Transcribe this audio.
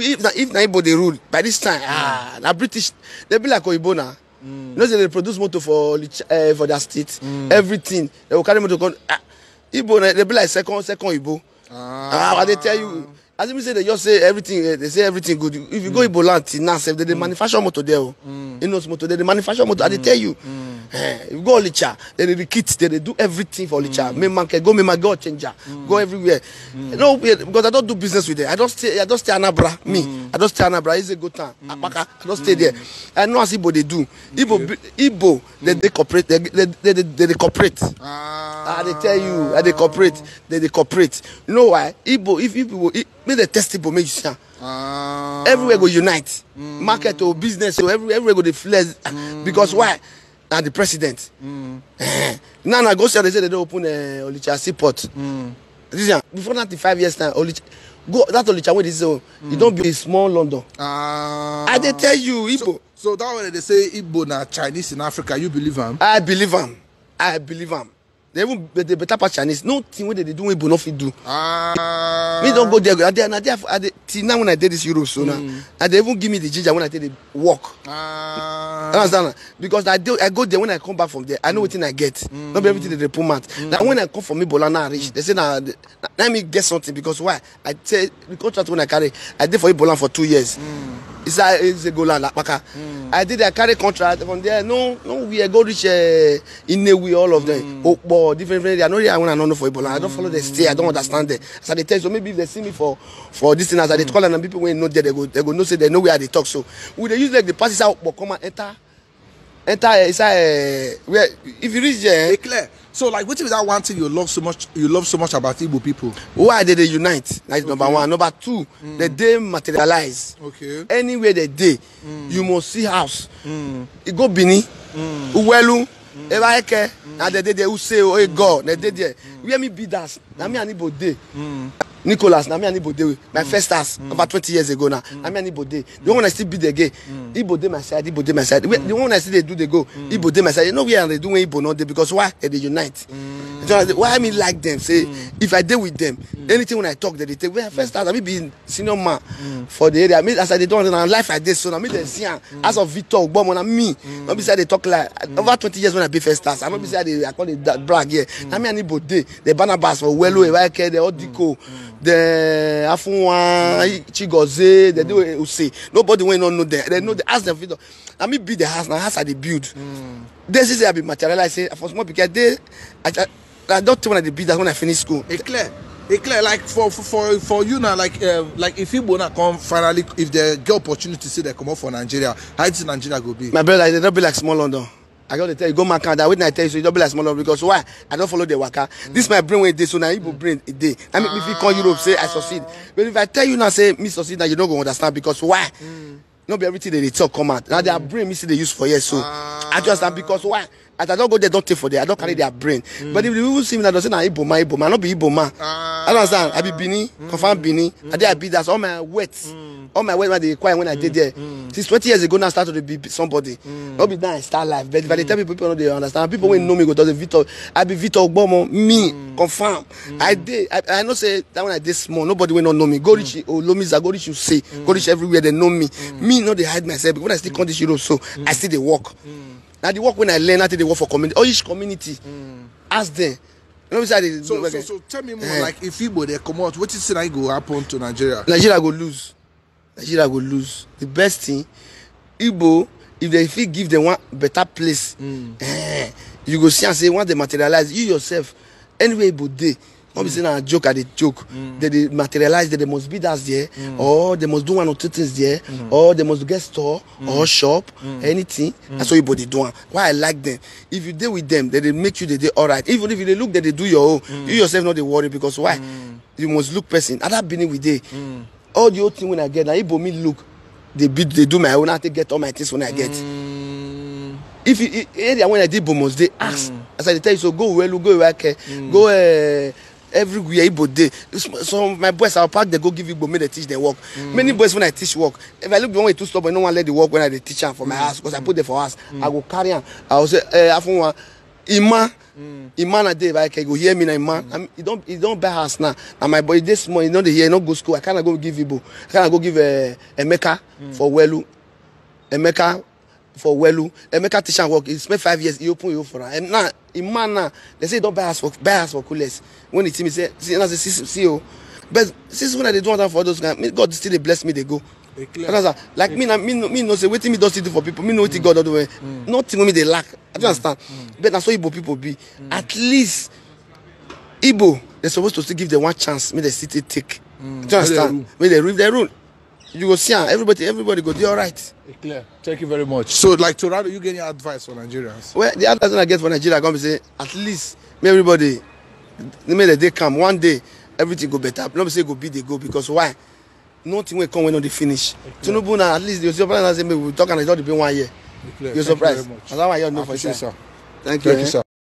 if na Igbo they rule by this time, na British they be like Oyibo now. You know they produce motor for their state, everything they will carry motor. Igbo they be like second Igbo. They tell you. As if you say they just say everything, they say everything good. If you go Igbo land now, they manufacture motor there. You know motor, they manufacture motor. They tell you. If you go Olicha, they the kits, they do everything for Olicha. Me man can go, me man go changer, go everywhere. No, because I don't do business with them. I just stay Anabra. Me, I just stay Anabra. It's a good time. I just stay there. I know as Igbo they do. Igbo, they cooperate. They cooperate. They tell you, they cooperate. They cooperate. You know why? Igbo, if people, make the test Igbo, make you see. Everywhere go unite. Market or business, so everywhere go the flares. Because why? And the president. Now I go say they say they don't open Olicha seaport. Before 95 years time, Olicha, go that Olicha where this is you don't be a small London. I they tell you Igbo. So that way they say Igbo na Chinese in Africa, you believe them? I believe them. I believe them. They even the better part Chinese. No thing what they do Igbo no fit do. Me don't go there. Till now when I did this Europe so now, and they even give me the ginger when I did the walk. Understand? Because I go there when I come back from there, I know what I get. Not be everything they put mat. Now when I come from Igbo land reach, they say now let me get something because why? I say the contract when I carry, I did for Igbo land for 2 years. It's a go land like I did a carry contract from there. No, we go reach in a way all of them. Different. I know I want to know for Igbo land. I don't follow the stay. I don't understand it. So they tell you, so maybe if they see me for this thing as I call and people when know there they go no say they know where they talk. So we they use like the passes out but come and enter where if you reach there clear. So like what is that one thing you love so much about Igbo people? Why they unite? That's number one. Number two, they materialize. Okay. Anywhere they you must see house. You go Bini, Uwelu, Evaeke, and they will say, oh God, they did there. Where me be that? Na me ani bode. Nicholas, na me ani bode. My first house about 20 years ago now. Na me ani bode. The one I still be there again. Igbo dey my side, Igbo dey my side. The one I see they do they go. Igbo dey my side. You know where they doing Igbo not there because why? They unite. Why I mean like them? Say if I deal with them, anything when I talk they take. Well, first house I be senior man for the area. I mean as I don't understand life like this, so I mean they see as of Victor Ogbom and me. Not be say they talk like over 20 years when I be first house. I not be say I call it that brag here. Na me ani bode. The Barnabas for Welo, Evaeke, the Odiko, the Afunwa, Chigoze, they do Use. Nobody will not know that. They know the house them Victor. I mean build the house, now house I they build. This is I be materialized. Say for small because they I don't think when I did build that when I finish school. It's clear. Like for you now, like if Igbo na come finally, if they get opportunity to see they come up for Nigeria, how is Nigeria go be? My brother, they don't be like small London. I got to tell you, go Maka. That when I tell you, so you don't be like small London because why? I don't follow the waka. This my brain when it day, so now Igbo brain it day. I mean, if you call Europe, say I succeed. But if I tell you now, say me succeed, now you don't go understand because why? Not be everything they talk come out. Now their brain me see they use for years, so I just understand because why? As I don't go there, don't take for there. I don't carry their brain. But if the people see me, they say, "Nah, Igbo man, not be Igbo man." I don't understand. I be Bini, confirm Bini. I did I be that's all my wet when they quiet when I did there. Since 20 years ago, now I started to be somebody. Not be now I start life. But if I tell people know they understand. People when know me go to the Victor. I be Victor Ogbomo. Me confirm. I did. I know say that when I did small, nobody will not know me. Go reach Olomiza, go reach you say, go reach everywhere they know me. Me not they hide myself. But when I still come this Europe, so I still they walk. Now the work when I learn, I think they work for community. Or each community, ask them. You know, so tell me more. Like if Igbo they come out, what is it go happen to Nigeria? Nigeria go lose. The best thing, Igbo, if they give them one better place, you go see and say once they materialize, you yourself, anyway, Igbo day. Not be saying a joke at the joke. They materialize that they must be that there, or they must do one or two things there, or they must get store or shop, anything. That's what everybody do. Why I like them. If you deal with them, they make you they alright. Even if they look that they do your own, you yourself not they worry because why? You must look person. I that been with they. All the old thing when I get now, Igbo me look, they do my own. I take get all my things when I get. If you area when I did bomos, they ask. As I tell you, so go well, go work, go everywhere Igbo day. So my boys I'll pack they go give Igbo me they teach them work. Many boys when I teach work, if I look the one way too stubborn, no one let the work when I teach them for my house because I put them for us. I go carry them. I will say Ima na dey like go hear me na Ima. He don't buy house now. And my boy this small, he no dey hear, he no go school. I cannot go give Igbo. I cannot go give Emeka for Welu. Emeka teach am work. He spent 5 years. He open for her. And now Ima now they say he don't buy house for coolest. When he see me say see oh, but since when I dey do that for those guys, God still dey bless me. They go. Like me no say wetin me don still do for people. Me know wetin God don do. Nothing wey me dey lack. I don't understand. But that's what Igbo people be. At least Igbo, they're supposed to still give them one chance. May they still take. Do you understand? May they read their rule. You go see everybody go do all right. Clear. Thank you very much. So, like Torado, you get any advice for Nigerians? Well, the advice I get for Nigeria, I'm gonna say at least may everybody may the day come one day everything go better. Not say go be they go because why? Nothing will come when they finish. Tinubu now at least you're surprised. I say we talk and it's not been 1 year. You're surprised. That's why you know for sure. Sir. Thank you, sir.